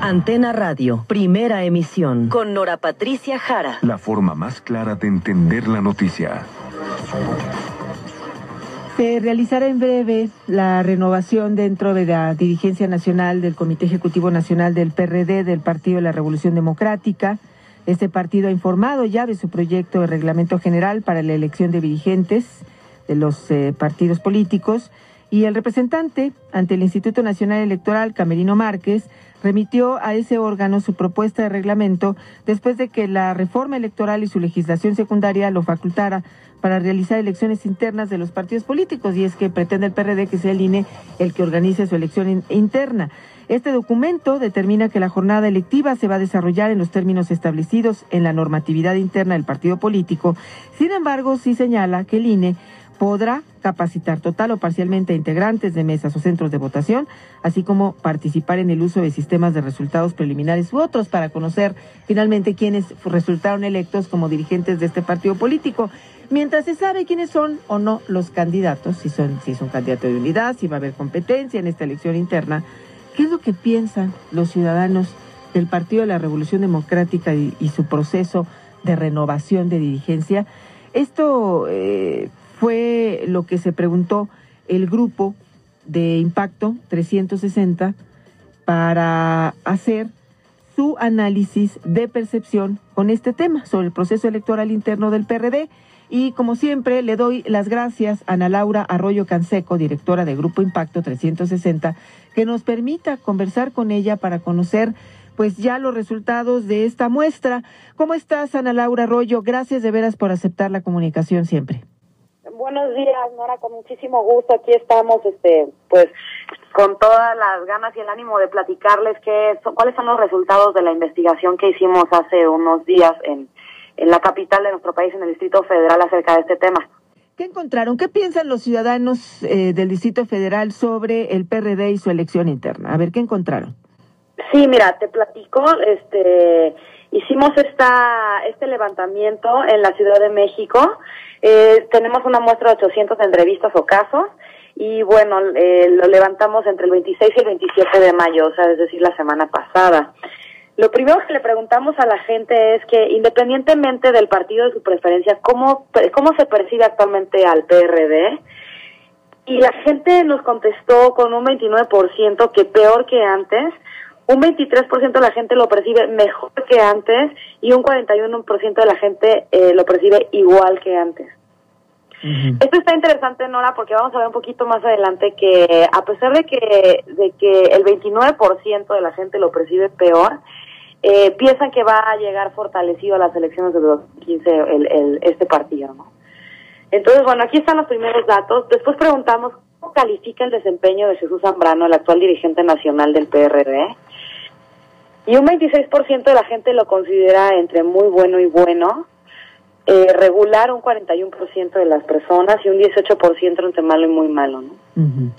Antena Radio, primera emisión, con Nora Patricia Jara. La forma más clara de entender la noticia. Se realizará en breve la renovación dentro de la dirigencia nacional del Comité Ejecutivo Nacional del PRD, del Partido de la Revolución Democrática. Este partido ha informado ya de su proyecto de reglamento general para la elección de dirigentes de los partidos políticos, y el representante ante el Instituto Nacional Electoral, Camerino Márquez, remitió a ese órgano su propuesta de reglamento después de que la reforma electoral y su legislación secundaria lo facultara para realizar elecciones internas de los partidos políticos, y es que pretende el PRD que sea el INE el que organice su elección interna. Este documento determina que la jornada electiva se va a desarrollar en los términos establecidos en la normatividad interna del partido político. Sin embargo, sí señala que el INE podrá capacitar total o parcialmente a integrantes de mesas o centros de votación, así como participar en el uso de sistemas de resultados preliminares u otros para conocer finalmente quiénes resultaron electos como dirigentes de este partido político. Mientras se sabe quiénes son o no los candidatos, si es un candidato de unidad, si va a haber competencia en esta elección interna, ¿qué es lo que piensan los ciudadanos del Partido de la Revolución Democrática y su proceso de renovación de dirigencia? Esto fue lo que se preguntó el grupo de Impacto 360 para hacer su análisis de percepción con este tema sobre el proceso electoral interno del PRD. Y como siempre, le doy las gracias a Ana Laura Arroyo Canseco, directora de Grupo Impacto 360, que nos permita conversar con ella para conocer pues ya los resultados de esta muestra. ¿Cómo estás, Ana Laura Arroyo? Gracias de veras por aceptar la comunicación siempre. Buenos días, Nora, con muchísimo gusto. Aquí estamos, pues, con todas las ganas y el ánimo de platicarles cuáles son los resultados de la investigación que hicimos hace unos días en la capital de nuestro país, en el Distrito Federal, acerca de este tema. ¿Qué encontraron? ¿Qué piensan los ciudadanos del Distrito Federal sobre el PRD y su elección interna? A ver, ¿qué encontraron? Sí, mira, te platico, hicimos este levantamiento en la Ciudad de México. Tenemos una muestra de 800 entrevistas o casos, y bueno, lo levantamos entre el 26 y el 27 de mayo, o sea, es decir, la semana pasada. Lo primero que le preguntamos a la gente es que, independientemente del partido de su preferencia, ¿cómo se percibe actualmente al PRD? Y la gente nos contestó con un 29% que peor que antes, un 23% de la gente lo percibe mejor que antes, y un 41% de la gente lo percibe igual que antes. Uh-huh. Esto está interesante, Nora, porque vamos a ver un poquito más adelante que, a pesar de que el 29% de la gente lo percibe peor, piensan que va a llegar fortalecido a las elecciones de 2015 este partido, ¿no? Entonces, bueno, aquí están los primeros datos. Después preguntamos cómo califica el desempeño de Jesús Zambrano, el actual dirigente nacional del PRD. Y un 26% de la gente lo considera entre muy bueno y bueno, regular un 41% de las personas, y un 18% entre malo y muy malo, ¿no? Uh-huh.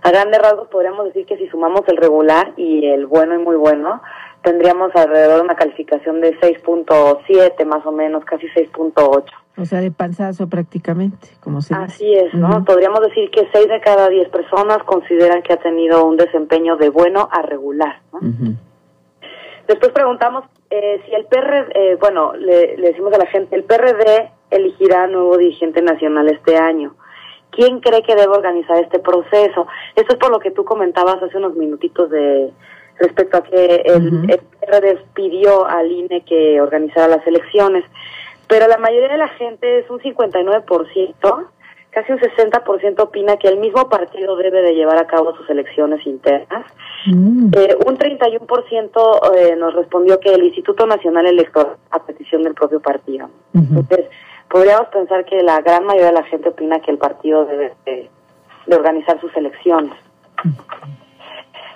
A grandes rasgos podríamos decir que si sumamos el regular y el bueno y muy bueno, tendríamos alrededor de una calificación de 6.7 más o menos, casi 6.8. O sea, de panzazo prácticamente, como se dice. Así es, ¿no? Uh-huh. Podríamos decir que 6 de cada 10 personas consideran que ha tenido un desempeño de bueno a regular, ¿no? Uh-huh. Después preguntamos si el PRD, le decimos a la gente, el PRD elegirá nuevo dirigente nacional este año. ¿Quién cree que debe organizar este proceso? Esto es por lo que tú comentabas hace unos minutitos respecto a que el PRD pidió al INE que organizara las elecciones. Pero la mayoría de la gente, es un 59%, casi un 60% opina que el mismo partido debe de llevar a cabo sus elecciones internas. Un 31% nos respondió que el Instituto Nacional Electoral, a petición del propio partido. Entonces, podríamos pensar que la gran mayoría de la gente opina que el partido debe de organizar sus elecciones.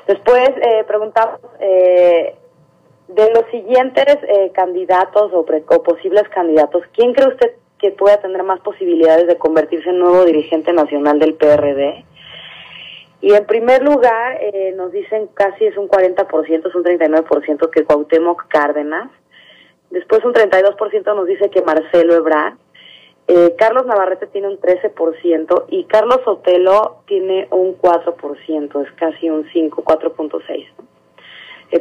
Después preguntamos de los siguientes candidatos o posibles candidatos, ¿quién cree usted que pueda tener más posibilidades de convertirse en nuevo dirigente nacional del PRD? Y en primer lugar, nos dicen casi es un 40%, es un 39% que Cuauhtémoc Cárdenas. Después un 32% nos dice que Marcelo Ebrard. Carlos Navarrete tiene un 13% y Carlos Sotelo tiene un 4%, es casi un 4.6%.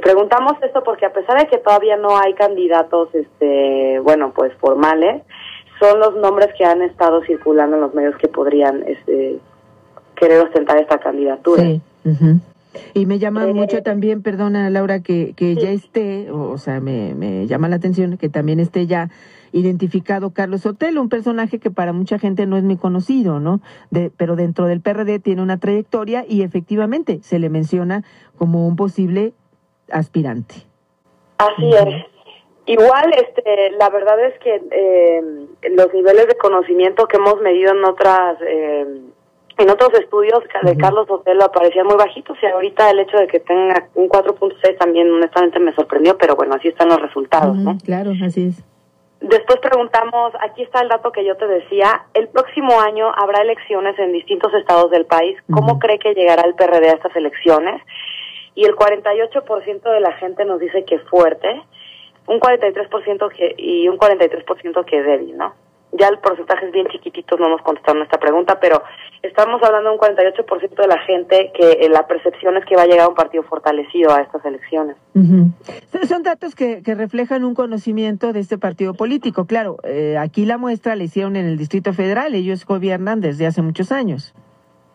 Preguntamos esto porque a pesar de que todavía no hay candidatos, pues formales, son los nombres que han estado circulando en los medios que podrían querer ostentar esta candidatura. Sí. Y me llama mucho también, perdona Laura, que sí, ya esté, o sea, me llama la atención que también esté ya identificado Carlos Sotelo, un personaje que para mucha gente no es muy conocido, ¿no? Pero dentro del PRD tiene una trayectoria y efectivamente se le menciona como un posible aspirante. Así es. Igual, la verdad es que los niveles de conocimiento que hemos medido en otros estudios de Carlos Sotelo aparecían muy bajitos, y ahorita el hecho de que tenga un 4.6 también honestamente me sorprendió, pero bueno, así están los resultados, ¿no? Claro, así es. Después preguntamos, aquí está el dato que yo te decía, el próximo año habrá elecciones en distintos estados del país. ¿Cómo cree que llegará el PRD a estas elecciones? Y el 48% de la gente nos dice que fuerte, un 43% y un 43% que débil, ¿no? Ya el porcentaje es bien chiquitito, no nos contestaron esta pregunta, pero estamos hablando de un 48% de la gente que la percepción es que va a llegar un partido fortalecido a estas elecciones. Son datos que reflejan un conocimiento de este partido político. Claro, aquí la muestra la hicieron en el Distrito Federal, ellos gobiernan desde hace muchos años.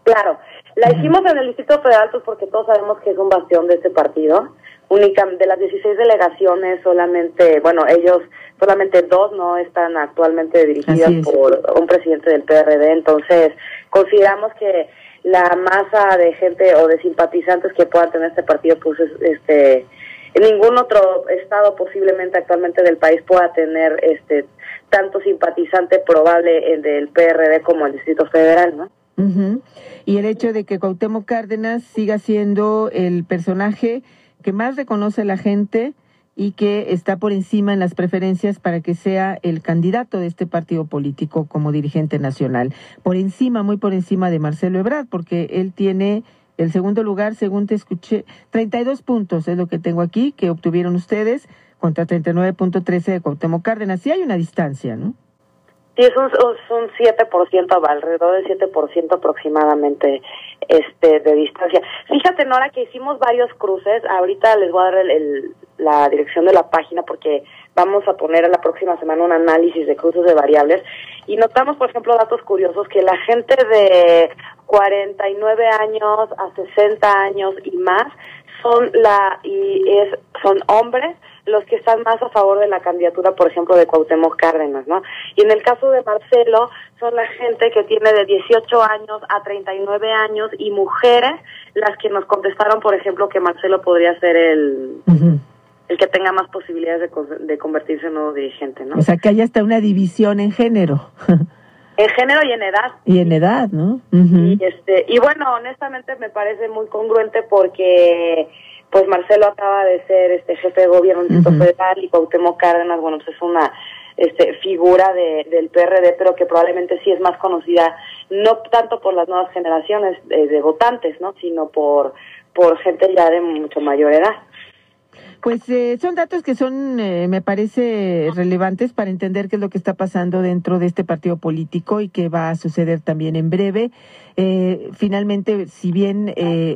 Claro, la hicimos en el Distrito Federal pues porque todos sabemos que es un bastión de este partido. De las 16 delegaciones, solamente 2 no están actualmente dirigidas por un presidente del PRD, entonces consideramos que la masa de gente o de simpatizantes que puedan tener este partido, pues en ningún otro estado posiblemente actualmente del país pueda tener tanto simpatizante probable del PRD como el Distrito Federal, ¿no? Y el hecho de que Cuauhtémoc Cárdenas siga siendo el personaje que más reconoce la gente y que está por encima en las preferencias para que sea el candidato de este partido político como dirigente nacional. Muy por encima de Marcelo Ebrard, porque él tiene el segundo lugar, según te escuché, 32 puntos es lo que tengo aquí, que obtuvieron ustedes, contra 39.13 de Cuauhtémoc Cárdenas. Sí hay una distancia, ¿no? Sí, es un 7%, alrededor del 7% aproximadamente de distancia. Fíjate, Nora, que hicimos varios cruces. Ahorita les voy a dar la dirección de la página porque vamos a poner en la próxima semana un análisis de cruces de variables. Y notamos, por ejemplo, datos curiosos, que la gente de 49 años a 60 años y más son hombres los que están más a favor de la candidatura, por ejemplo, de Cuauhtémoc Cárdenas, ¿no? Y en el caso de Marcelo, son la gente que tiene de 18 años a 39 años y mujeres las que nos contestaron, por ejemplo, que Marcelo podría ser el que tenga más posibilidades de convertirse en nuevo dirigente, ¿no? O sea, que hay hasta una división en género. En género y en edad. Y en edad, ¿no? Y bueno, honestamente me parece muy congruente porque pues Marcelo acaba de ser jefe de gobierno del Distrito Federal y Cuauhtémoc Cárdenas, bueno, pues es una figura del PRD, pero que probablemente sí es más conocida, no tanto por las nuevas generaciones de votantes, ¿no? Sino por gente ya de mucho mayor edad. Pues son datos que son, me parece, relevantes para entender qué es lo que está pasando dentro de este partido político y qué va a suceder también en breve. Finalmente, si bien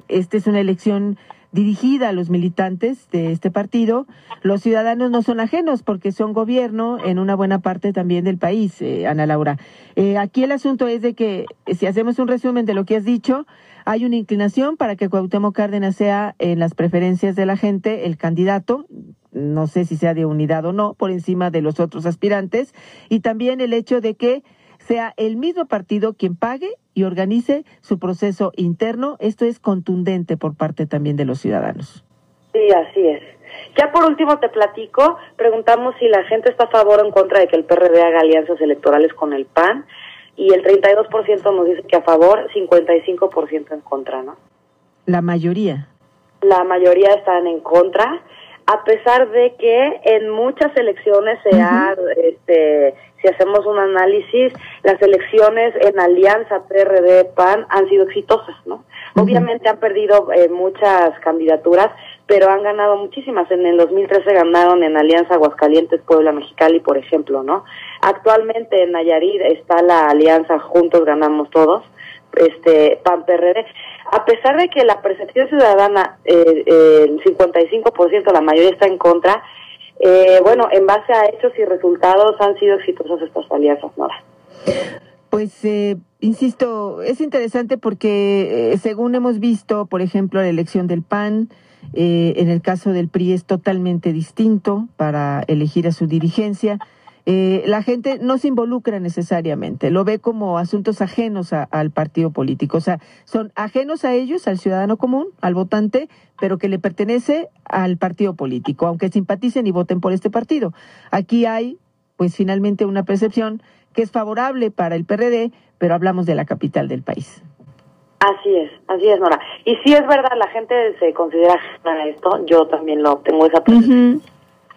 esta es una elección dirigida a los militantes de este partido, los ciudadanos no son ajenos porque son gobierno en una buena parte también del país, Ana Laura. Aquí el asunto es de que, si hacemos un resumen de lo que has dicho, hay una inclinación para que Cuauhtémoc Cárdenas sea en las preferencias de la gente el candidato, no sé si sea de unidad o no, por encima de los otros aspirantes, y también el hecho de que sea el mismo partido quien pague y organice su proceso interno. Esto es contundente por parte también de los ciudadanos. Sí, así es. Ya por último te platico, preguntamos si la gente está a favor o en contra de que el PRD haga alianzas electorales con el PAN, y el 32% nos dice que a favor, 55% en contra, ¿no? La mayoría. La mayoría están en contra, a pesar de que en muchas elecciones si hacemos un análisis, las elecciones en alianza PRD-PAN han sido exitosas, ¿no? Obviamente han perdido muchas candidaturas, pero han ganado muchísimas. En el 2013 ganaron en alianza Aguascalientes, Puebla, Mexicali, por ejemplo, ¿no? Actualmente en Nayarit está la alianza Juntos Ganamos Todos, PAN-PRD. A pesar de que la percepción ciudadana, el 55%, la mayoría está en contra, bueno, en base a hechos y resultados han sido exitosas estas alianzas, Nora. Pues, insisto, es interesante porque según hemos visto, por ejemplo, la elección del PAN, en el caso del PRI es totalmente distinto para elegir a su dirigencia. La gente no se involucra necesariamente, lo ve como asuntos ajenos al partido político, o sea, son ajenos a ellos, al ciudadano común, al votante, pero que le pertenece al partido político, aunque simpaticen y voten por este partido. Aquí hay, pues finalmente, una percepción que es favorable para el PRD, pero hablamos de la capital del país. Así es, Nora. Y sí es verdad, la gente se considera ajena a esto, yo también lo tengo esa percepción.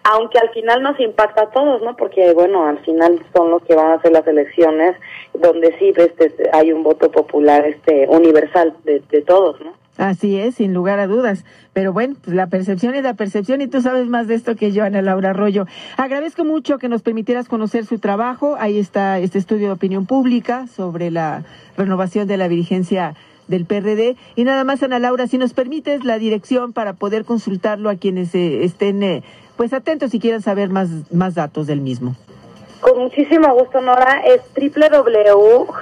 Aunque al final nos impacta a todos, ¿no? Porque, bueno, al final son los que van a hacer las elecciones, donde sí hay un voto popular universal de todos, ¿no? Así es, sin lugar a dudas. Pero bueno, pues la percepción es la percepción y tú sabes más de esto que yo, Ana Laura Arroyo. Agradezco mucho que nos permitieras conocer su trabajo. Ahí está este estudio de opinión pública sobre la renovación de la dirigencia del PRD. Y nada más, Ana Laura, si nos permites la dirección para poder consultarlo a quienes estén pues atentos y quieran saber más datos del mismo. Con muchísimo gusto, Nora. Es www.gii,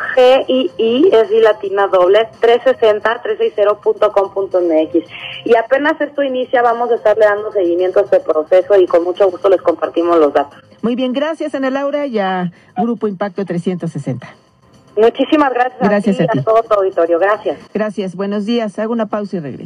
es y latina doble, 360.com.mx. Y apenas esto inicia, vamos a estarle dando seguimiento a este proceso y con mucho gusto les compartimos los datos. Muy bien, gracias, Ana Laura, y a Grupo Impacto 360. Muchísimas gracias a ti y a todo tu auditorio. Gracias. Gracias, buenos días. Hago una pausa y regreso.